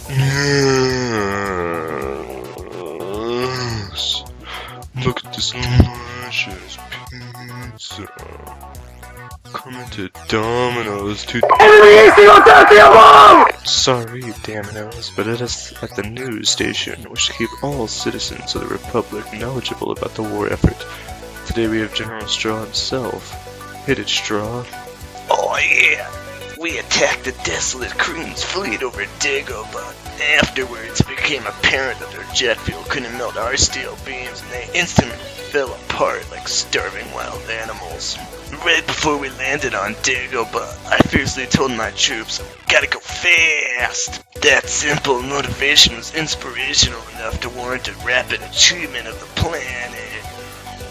Yes. Look at this delicious pizza. Coming to Domino's to. Sorry, Domino's, but it is at the news station, which keep all citizens of the Republic knowledgeable about the war effort. Today we have General Straw himself. Hit it, Straw. Oh yeah! We attacked the desolate Kroon's fleet over Dagobah. Afterwards, it became apparent that their jet fuel couldn't melt our steel beams, and they instantly fell apart like starving wild animals. Right before we landed on Dagobah, I fiercely told my troops, "Gotta go fast!" That simple motivation was inspirational enough to warrant a rapid achievement of the planet.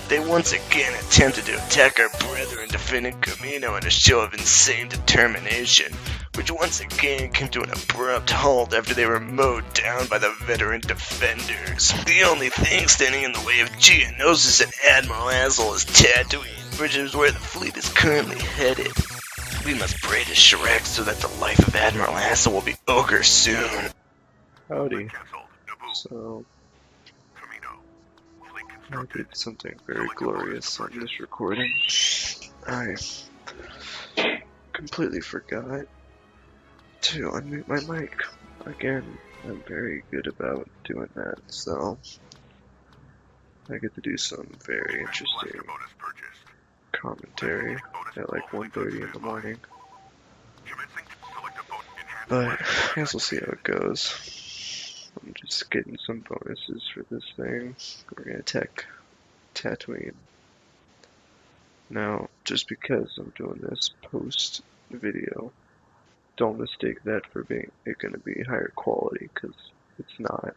They once again attempted to attack our brethren defending Camino in a show of insane determination, which once again came to an abrupt halt after they were mowed down by the veteran defenders. The only thing standing in the way of Geonosis and Admiral Azel is Tatooine, which is where the fleet is currently headed. We must pray to Shrek so that the life of Admiral Azel will be over soon. Howdy. So, I did something very glorious on this recording. I completely forgot to unmute my mic. Again, I'm very good about doing that, so I get to do some very interesting commentary at like 1:30 in the morning. But I guess we'll see how it goes. I'm just getting some bonuses for this thing. We're gonna attack Tatooine. Now, just because I'm doing this post video, don't mistake that for being gonna be higher quality, because it's not.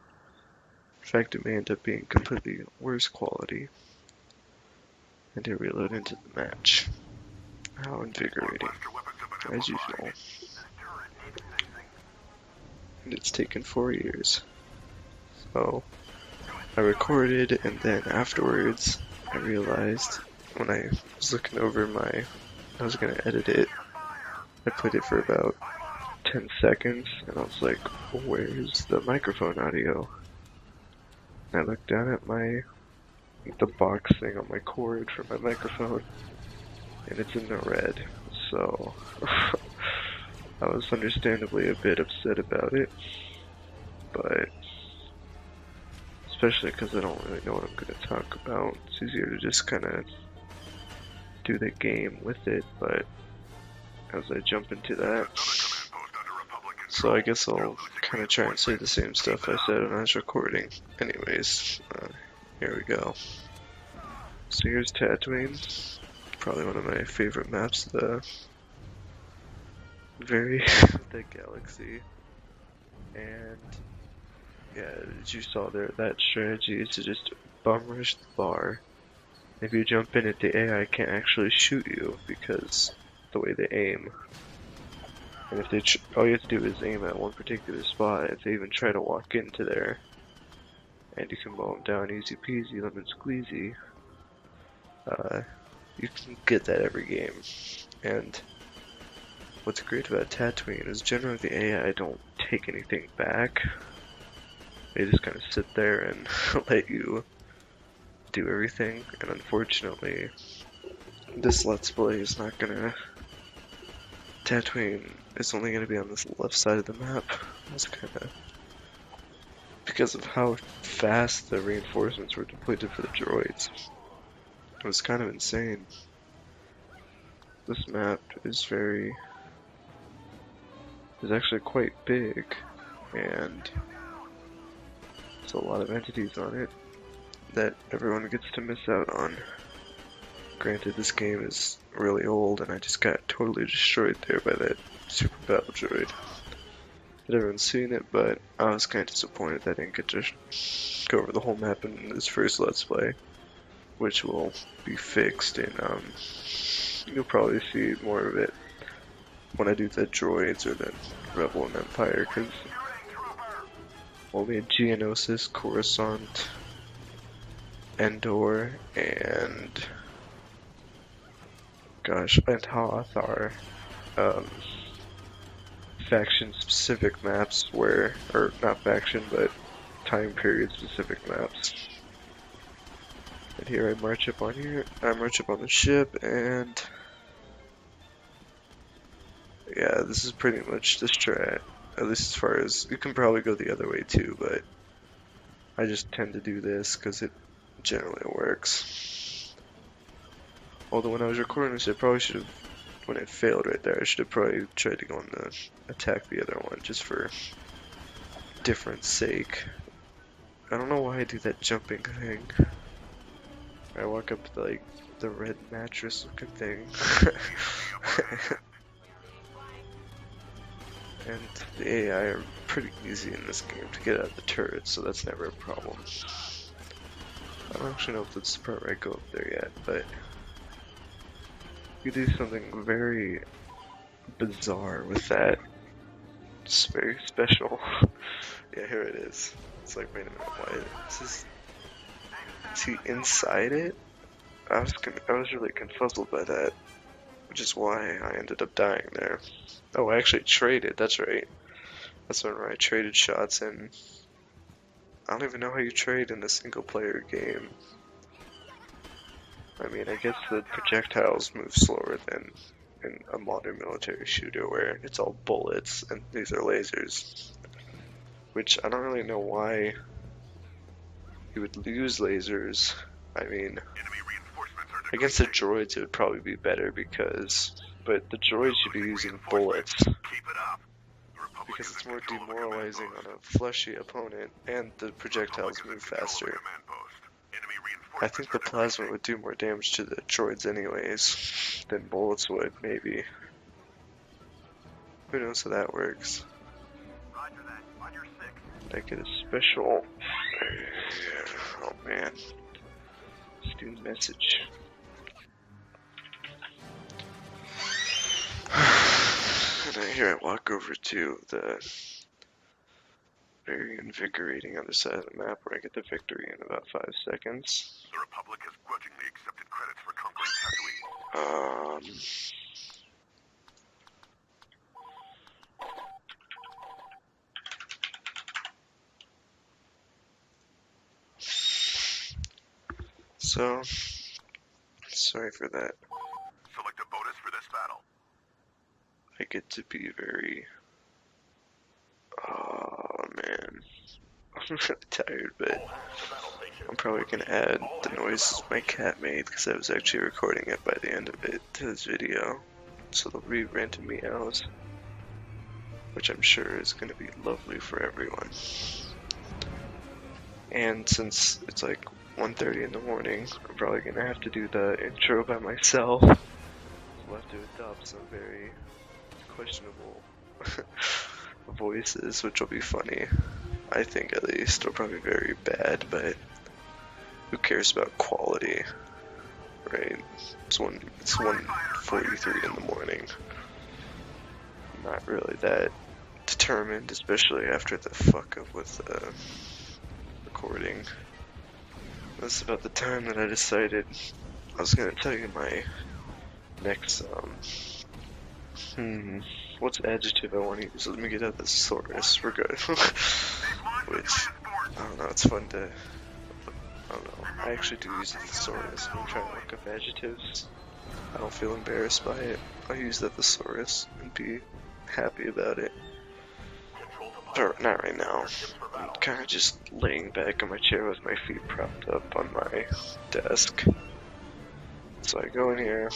In fact, it may end up being completely worse quality. And to reload into the match. How invigorating, as usual. And it's taken 4 years. So, I recorded, and then afterwards, I realized when I was looking over I was gonna edit it, I played it for about 10 seconds, and I was like, where's the microphone audio? And I looked down at the box thing on my cord for my microphone, and it's in the red, so I was understandably a bit upset about it, but especially because I don't really know what I'm going to talk about. It's easier to just kind of do the game with it, but as I jump into that, so I guess I'll kind of try and say the same stuff I said when I was recording. Anyways, here we go. So here's Tatooine, probably one of my favorite maps of the galaxy, and yeah, as you saw there, that strategy is to just bum rush the bar. If you jump in it, the AI can't actually shoot you because the way they aim. And if all you have to do is aim at one particular spot. If they even try to walk into there, and you can mow them down easy peasy, lemon squeezy. You can get that every game. And what's great about Tatooine is generally the AI don't take anything back. They just kind of sit there and let you do everything, and unfortunately, this Let's Play is not gonna. Tatooine is only gonna be on this left side of the map. That's kinda. Because of how fast the reinforcements were depleted for the droids. It was kind of insane. This map is actually quite big, and there's a lot of entities on it that everyone gets to miss out on. Granted, this game is really old, and I just got totally destroyed there by that super battle droid. But everyone's seen it, but I was kind of disappointed that I didn't get to go over the whole map in this first Let's Play, which will be fixed, and you'll probably see more of it when I do the droids or the Rebel and Empire, because only Geonosis, Coruscant, Endor, and and Hoth are faction specific maps where, or not faction, but time period specific maps. And here I march up on here, I march up on the ship, and yeah, this is pretty much the strat, at least as far as, you can probably go the other way too, but I just tend to do this because it generally works. Although when I was recording this, I probably should have, when it failed right there, I should have probably tried to go on the attack the other one, just for difference sake. I don't know why I do that jumping thing. I walk up to like the red mattress looking thing. And the AI are pretty easy in this game to get out of the turret, so that's never a problem. I don't actually know if that's the part where I go up there yet, but you do something very bizarre with that. It's very special. Yeah, here it is. It's like, wait a minute, why is he inside it? I was really confuzzled by that, which is why I ended up dying there. Oh, I actually traded, that's right. That's where I traded shots, and I don't even know how you trade in a single player game. I mean, I guess the projectiles move slower than in a modern military shooter where it's all bullets and these are lasers. Which I don't really know why you would lose lasers. I mean, against the droids it would probably be better but the droids should be using bullets. Because it's more demoralizing on a fleshy opponent, and the projectiles move faster. I think the plasma would do more damage to the droids anyways than bullets would, maybe. Who knows how that works? Did I get a special? Oh man. Student message. And here I walk over to the very invigorating other side of the map where I get the victory in about 5 seconds. The Republic has grudgingly accepted credits for conquering Tatooine. So, sorry for that. Select a bonus for this battle. I get to be very... Oh man. I'm really tired, but I'm probably gonna add the noises my cat made because I was actually recording it by the end of it to this video. So there'll be random meows, which I'm sure is gonna be lovely for everyone. And since it's like 1:30 in the morning, I'm probably gonna have to do the intro by myself. We'll have to adopt some very questionable voices, which will be funny. I think at least, or probably very bad, but who cares about quality, right? It's 1:43 in the morning. I'm not really that determined, especially after the fuck up with the recording. That's about the time that I decided I was gonna tell you my next, what's the adjective I want to use? Let me get out the thesaurus, we're good. Which, I don't know, it's fun to, I don't know, I actually do use the thesaurus when I'm trying to look up adjectives. I don't feel embarrassed by it. I'll use the thesaurus and be happy about it. But not right now. I'm kind of just laying back in my chair with my feet propped up on my desk. So I go in here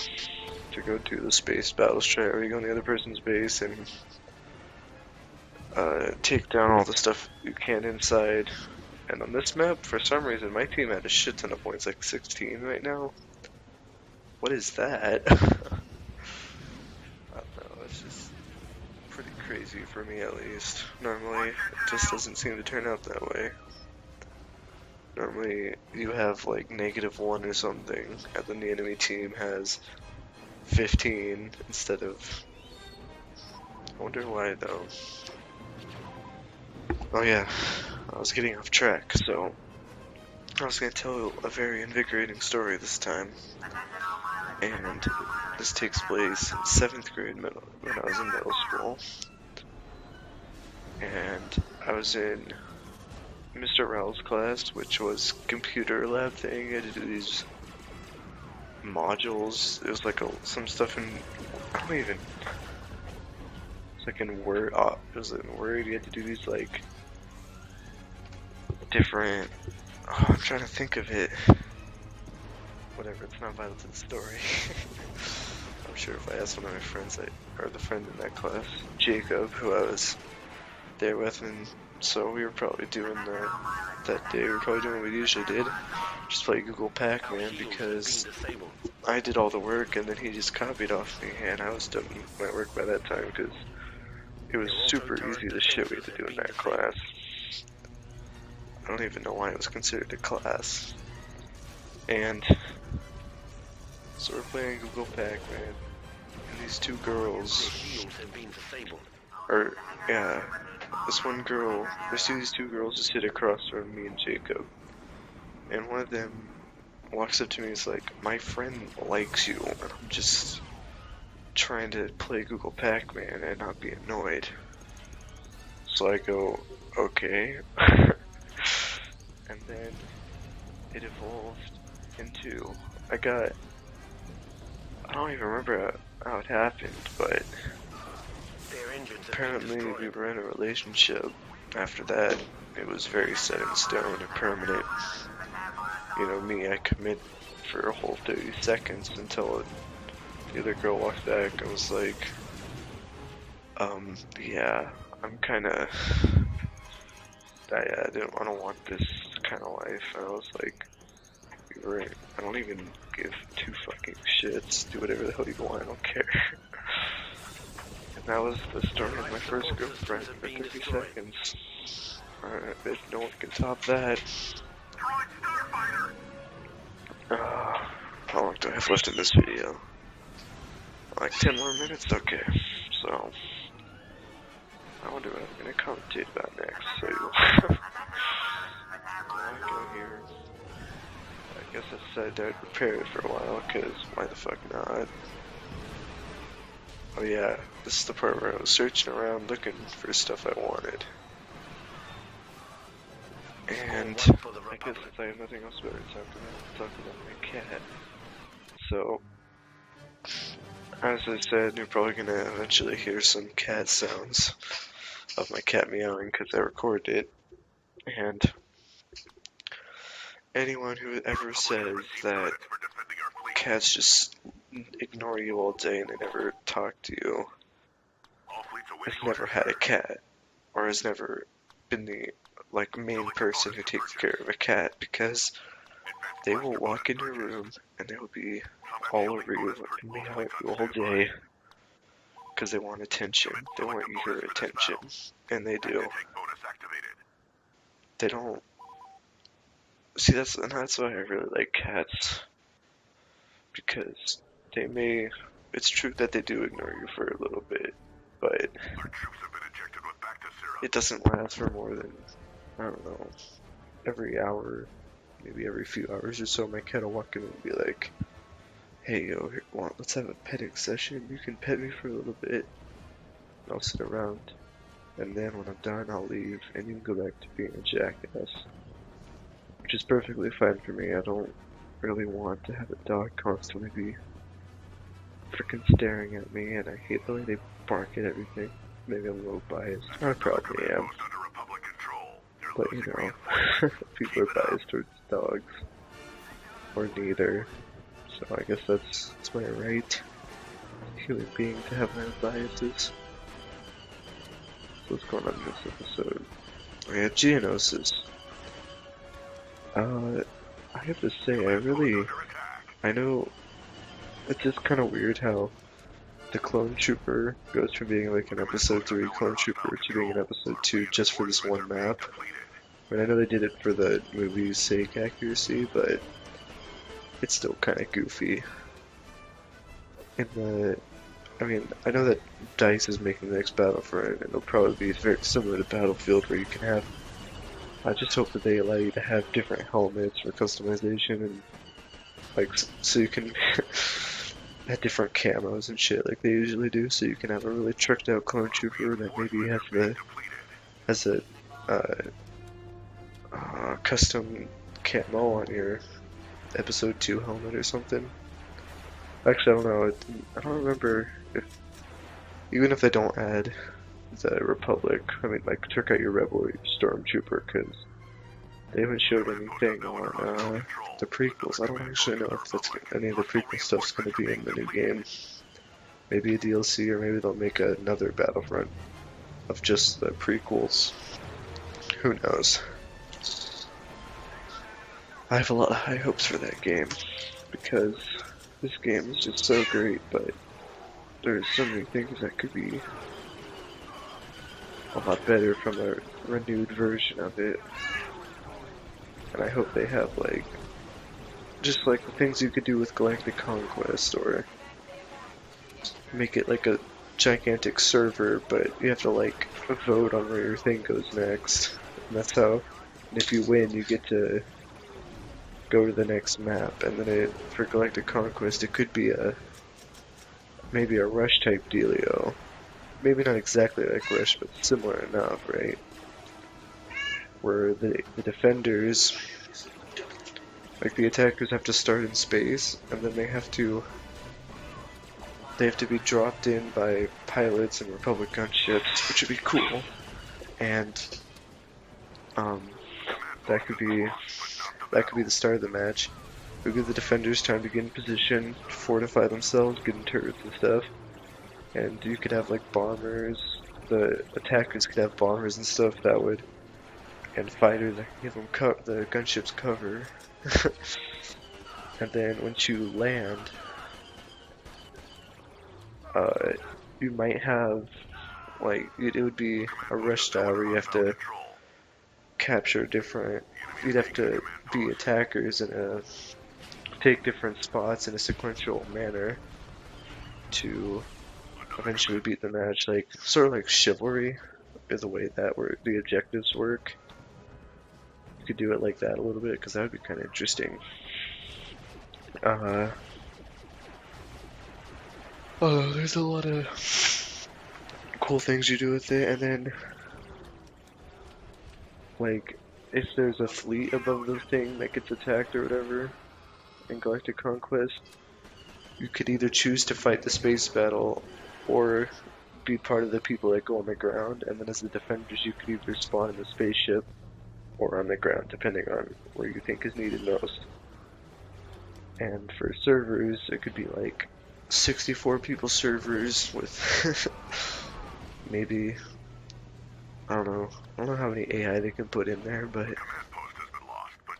to go do the space battle strat where you go in the other person's base and take down all the stuff you can inside. And on this map, for some reason, my team had a shit ton of points, like 16 right now. What is that? I don't know, it's just pretty crazy for me at least. Normally, it just doesn't seem to turn out that way. Normally, you have like -1 or something, and then the enemy team has 15 instead of... I wonder why though. Oh yeah, I was getting off track, so I was going to tell a very invigorating story this time. And this takes place in 7th grade when I was in middle school. and I was in Mr. Raoul's class, which was computer lab thing. I had to do these modules. It was like some stuff in, I don't even, it's like in Word, it was in Word. You had to do these like different, I'm trying to think of it. Whatever, it's not vital to the story. I'm sure if I asked one of my friends, or the friend in that class, Jacob, who I was there with, and so we were probably doing that day. We were probably doing what we usually did, just play Google Pac-Man, because I did all the work and then he just copied off me, and I was done my work by that time because it was super easy the shit we had to do in that class. I don't even know why it was considered a class. And so we're playing Google Pac-Man, and these two girls, or yeah, this one girl, these two girls just sit across from me and Jacob, and one of them walks up to me and is like, my friend likes you, and I'm just trying to play Google Pac-Man and not be annoyed. So I go, okay. And then it evolved into, I don't even remember how it happened, but apparently we were in a relationship. After that, it was very set in stone and permanent. You know me, I commit for a whole 30 seconds until the other girl walked back and was like, yeah, I'm kinda, I don't want this kind of life. And I was like, I don't even give two fucking shits. Do whatever the hell you want, I don't care. And that was the story of my first girlfriend for 30 seconds. I bet no one can top that. How long do I have left in this video? Like 10 more minutes? Okay, so I wonder what I'm gonna commentate about next. So I go here. I guess I decided I'd prepare it for a while, cause why the fuck not? Oh yeah, this is the part where I was searching around looking for stuff I wanted. And I guess since I have nothing else better to talk about my cat. So, as I said, you're probably gonna eventually hear some cat sounds of my cat meowing because I recorded it. And anyone who ever says that cats just ignore you all day and they never talk to you has never had a cat, or has never been the main person who takes care of a cat, because they will walk into a room and they will be all over you and meow at you all day because they want attention. They want your attention, and they do. They don't. See, that's why I really like cats, because they may. It's true that they do ignore you for a little bit, but it doesn't last for more than, I don't know, every hour, maybe every few hours or so. My cat will walk in and be like, hey yo, let's have a petting session, you can pet me for a little bit, and I'll sit around, and then when I'm done I'll leave, and you can go back to being a jackass, which is perfectly fine for me. I don't really want to have a dog constantly be freaking staring at me, and I hate the way they bark at everything. Maybe I'm a little biased. I probably am. But you know, people are biased towards dogs. Or neither. So I guess that's my right human being to have my own biases. So what's going on in this episode? I have Geonosis. I have to say, I know it's just kind of weird how the Clone Trooper goes from being like an episode 3 Clone Trooper to being an episode 2 just for this one map. I mean, I know they did it for the movie's sake accuracy, but it's still kind of goofy. I mean, I know that DICE is making the next Battlefront, and it'll probably be very similar to Battlefield, where you can have. I just hope that they allow you to have different helmets for customization, and so you can have different camos and shit like they usually do, so you can have a really tricked out Clone Trooper that maybe has has a custom camo on your episode 2 helmet or something. Actually, I don't know. I don't remember if, even if they don't add the Republic, I mean, like, check out your Rebel or your Stormtrooper, because they haven't showed anything on the prequels. I don't actually know if that's any of the prequel stuff's going to be in the new game. Maybe a DLC, or maybe they'll make another Battlefront of just the prequels. Who knows? I have a lot of high hopes for that game, because this game is just so great, but there's so many things that could be a lot better from a renewed version of it. And I hope they have, like, just like the things you could do with Galactic Conquest, or make it like a gigantic server, but you have to, like, vote on where your thing goes next. And that's how, and if you win, you get to go to the next map. And then for Galactic Conquest, it could be maybe a Rush type dealio. Maybe not exactly like Rush, but similar enough, right? Where the defenders, like the attackers, have to start in space, and then they have to be dropped in by pilots and Republic gunships, which would be cool. And that could be the start of the match. It would give the defenders time to get in position, fortify themselves, get in turrets and stuff. And you could have like bombers. The attackers could have bombers and stuff that would, and fighters that can give them the gunships cover. And then once you land, you might have, like, it would be a rush style where you have to capture different, you'd have to be attackers and take different spots in a sequential manner to eventually beat the match. Like, sort of like chivalry is the way that the objectives work. You could do it like that a little bit, because that would be kind of interesting. Oh, there's a lot of cool things you do with it, and then, like, if there's a fleet above the thing that gets attacked or whatever in Galactic Conquest, you could either choose to fight the space battle or be part of the people that go on the ground, and then as the defenders you could either spawn in the spaceship or on the ground, depending on where you think is needed most. And for servers, it could be like 64 people servers with maybe, I don't know how many AI they can put in there, but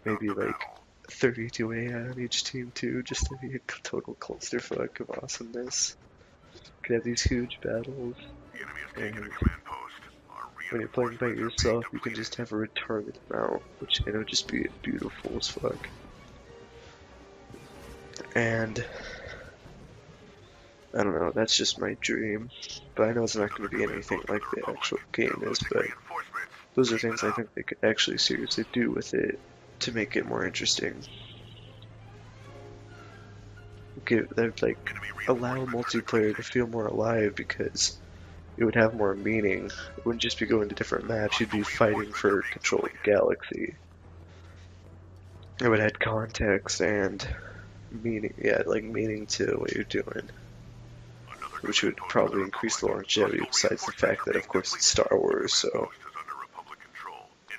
maybe like 32 AI on each team too, just to be a total clusterfuck of awesomeness. Could have these huge battles, and when you're playing by yourself, you can just have a retarded amount, which, you know, just be beautiful as fuck. And I don't know, that's just my dream, but I know it's not going to be anything like the actual game is, but those are things I think they could actually seriously do with it to make it more interesting. They'd like allow multiplayer to feel more alive, because it would have more meaning. It wouldn't just be going to different maps, you'd be fighting for control of the galaxy. It would add context and meaning, meaning to what you're doing, which would probably increase the longevity, besides the fact that, of course, it's Star Wars, so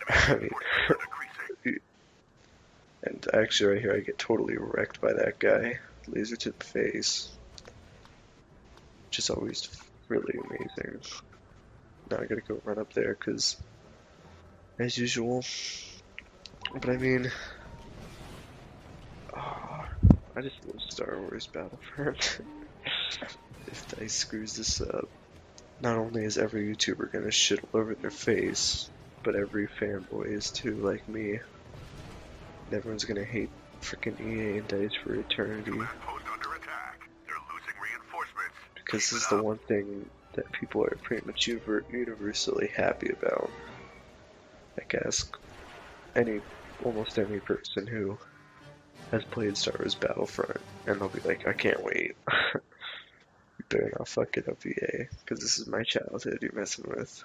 I mean, and actually right here I get totally wrecked by that guy, laser to the face, which is always really amazing. Now I gotta go run up there, because, as usual, but I mean, I just love Star Wars Battlefront. If DICE screws this up, not only is every YouTuber gonna shit all over their face, but every fanboy is too, like me. And everyone's gonna hate frickin' EA and DICE for eternity. Because this is the one thing that people are pretty much universally happy about. Like, ask almost any person who has played Star Wars Battlefront, and they'll be like, I can't wait. You better not fuck it up, EA, because this is my childhood you're messing with.